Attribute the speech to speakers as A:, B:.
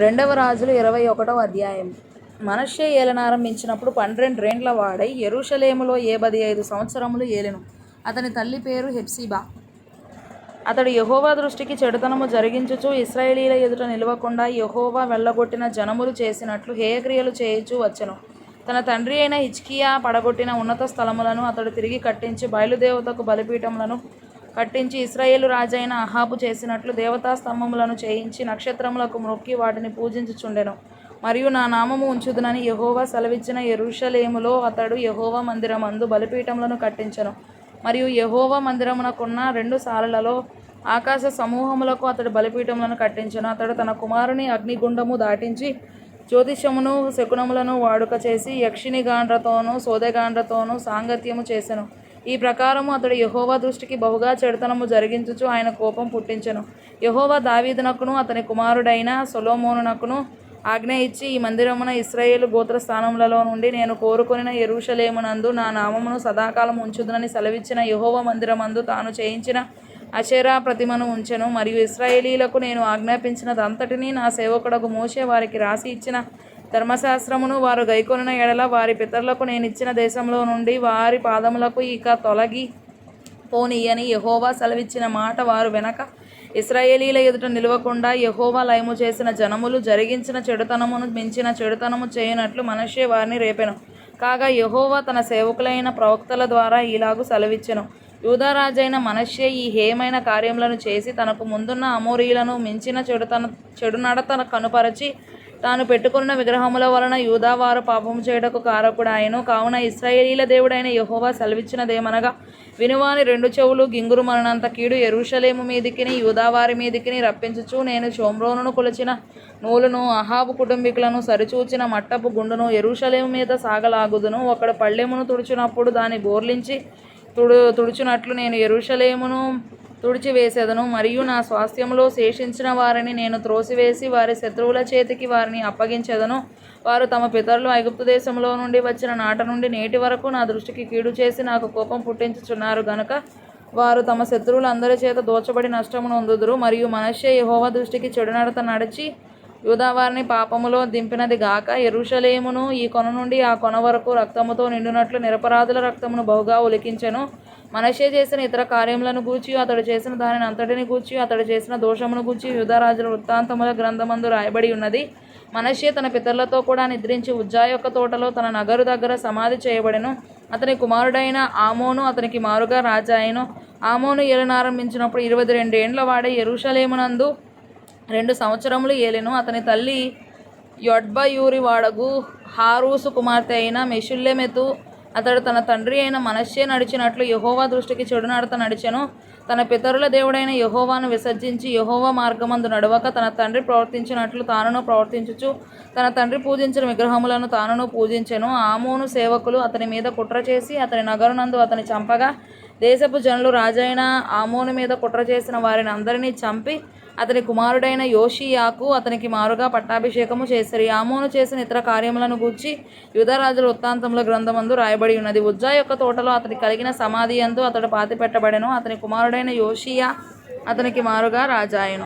A: రెండవ రాజులు 21వ అధ్యాయం. మనష్షే ఏలనారంభించినప్పుడు 12 ఏండ్ల వాడై యెరూషలేములో 75 సంవత్సరములు ఏలెను. అతని తల్లి పేరు హెప్సిబా. అతడు యెహోవా దృష్టికి చెడుతనము జరిగించుచు ఇశ్రాయేలీయుల ఎదుట నిలువకుండా యెహోవా వెళ్ళగొట్టిన జనములు చేసినట్లు హేయక్రియలు చేయుచూ వచ్చెను. తన తండ్రి అయిన హిజ్కియా పడగొట్టిన ఉన్నత స్థలములను అతడు తిరిగి కట్టించి బయలుదేవతకు బలిపీఠములను కట్టించి ఇశ్రాయేలు రాజైన అహాబు చేసినట్లు దేవతా స్తంభములను చేయించి నక్షత్రములకు మ్రొక్కి వాటిని పూజించుచుండెను. మరియు నా నామము ఉంచుదునని యెహోవా సెలవిచ్చిన యెరూషలేములో అతడు యెహోవా మందిరమందు బలిపీఠములను కట్టించెను. మరియు యెహోవా మందిరమునకున్న 2 సాలలలో ఆకాశ సమూహములకు అతడు బలిపీఠములను కట్టించెను. అతడు తన కుమారుని అగ్నిగుండము దాటించి జ్యోతిషమును శకునములను వాడుక చేసి యక్షిణిగాండ్రతోనూ సోదెగాండ్రతోనూ సాంగత్యము చేసెను. ఈ ప్రకారము అతడు యెహోవా దృష్టికి బహుగా చెడుతనము జరిగించుచు ఆయన కోపం పుట్టించెను. యెహోవా దావీదునకును అతని కుమారుడైన సొలొమోనునకును ఆజ్ఞ ఇచ్చి, ఈ మందిరమున ఇశ్రాయేలు గోత్రస్థానములలో నుండి నేను కోరుకొనిన యెరూషలేమునందు నా నామమును సదాకాలం ఉంచుదునని సెలవిచ్చిన యెహోవా మందిరమందు తాను చేయించిన అషేరా ప్రతిమను ఉంచెను. మరియు ఇశ్రాయేలీయులకు నేను ఆజ్ఞాపించినదంతటినీ నా సేవకుడగు మోషే వారికి రాసి ఇచ్చిన ధర్మశాస్త్రమును వారు గైకొనిన ఎడల వారి పితరులకు నేనిచ్చిన దేశంలో నుండి వారి పాదములకు ఇక తొలగి పోనీయని యెహోవా సెలవిచ్చిన మాట వారు వెనక ఇశ్రాయేలీయుల ఎదుట నిలువకుండా యెహోవా లయము చేసిన జనములు జరిగించిన చెడుతనమును మించిన చెడుతనము చేయునట్లు మనష్షే వారిని రేపెను. కాగా యెహోవా తన సేవకులైన ప్రవక్తల ద్వారా ఇలాగు సెలవిచ్చెను. యూదా రాజైన మనష్షే ఈ హేయమైన కార్యములను చేసి తనకు ముందున్న అమోరీయులను మించిన చెడునడత కనుపరచి తాను పెట్టుకున్న విగ్రహముల వలన యూదావారు పాపము చేయుటకు కారకుడాయెను. కావున ఇశ్రాయేలీయుల దేవుడైన యెహోవా సెలవిచ్చినదేమనగా, వినువాని 2 చెవులు గింగురుమననంత కీడు యెరూషలేము మీదికిని యూదావారి మీదికిని రప్పించుచు నేను షోమ్రోనును కొలిచిన నూలును అహాబు కుటుంబీకులను సరిచూచిన మట్టపు గుండును యెరూషలేము మీద సాగలాగుదును. ఒకడు పళ్ళెమును తుడుచునప్పుడు దాన్ని బోర్లించి తుడుచునట్లు నేను యెరూషలేమును తుడిచివేసెదను. మరియు నా స్వాస్థ్యములో శేషించిన వారిని నేను త్రోసివేసి వారి శత్రువుల చేతికి వారిని అప్పగించెదను. వారు తమ పితరులు ఐగుప్తు దేశంలో నుండి వచ్చిన నాట నుండి నేటి వరకు నా దృష్టికి కీడు చేసి నాకు కోపం పుట్టించుచున్నారు గనుక వారు తమ శత్రువులందరి చేత దోచబడి నష్టము నొందుదురు. మరియు మనష్షే యెహోవా దృష్టికి చెడునడత నడిచి యూదావారిని పాపములో దింపినది గాక యెరూషలేమును ఈ కొన నుండి ఆ కొన వరకు రక్తముతో నిండునట్లు నిరపరాధుల రక్తమును బహుగా ఒలికించెను. మనష్షే చేసిన ఇతర కార్యములను గూర్చి అతడు చేసిన దానిని అంతటిని గూర్చి అతడు చేసిన దోషమును గూర్చి యూదా రాజుల వృత్తాంతముల గ్రంథమందు రాయబడి ఉన్నది. మనష్షే తన పితరులతో కూడా నిద్రించి ఉజ్జా యొక్క తోటలో తన నగరు దగ్గర సమాధి చేయబడెను. అతని కుమారుడైన ఆమోను అతనికి మారుగా రాజాయెను. ఆమోను ఏలనారంభించినప్పుడు 22 ఏండ్ల వాడై యెరూషలేమునందు 2 సంవత్సరములు ఏలెను. అతని తల్లి యొట్బయూరి వాడగు హారూసు కుమార్తె అయిన మెషుల్లెమెతు. అతడు తన తండ్రి అయిన మనష్షే నడిచినట్లు యెహోవా దృష్టికి చెడునడత నడిచెను. తన పితరుల దేవుడైన యెహోవాను విసర్జించి యెహోవా మార్గమందు నడవక తన తండ్రి ప్రవర్తించినట్లు తానును ప్రవర్తించుచు తన తండ్రి పూజించిన విగ్రహములను తానును పూజించెను. ఆమోను సేవకులు అతని మీద కుట్ర చేసి అతని నగరునందు అతని చంపగా దేశపు జనులు రాజైన ఆమోను మీద కుట్ర చేసిన వారిని అందరినీ చంపి అతని కుమారుడైన యోషీయాకు అతనికి మారుగా పట్టాభిషేకము చేసిరి. ఆమోను చేసిన ఇతర కార్యములను గూర్చి యూదారాజుల వృత్తాంతముల గ్రంథమందు రాయబడి ఉన్నది. ఉజ్జా యొక్క తోటలో అతనికి కలిగిన సమాధి యందు అతడు పాతిపెట్టబడెను. అతని కుమారుడైన యోషీయా అతనికి మారుగా రాజాయెను.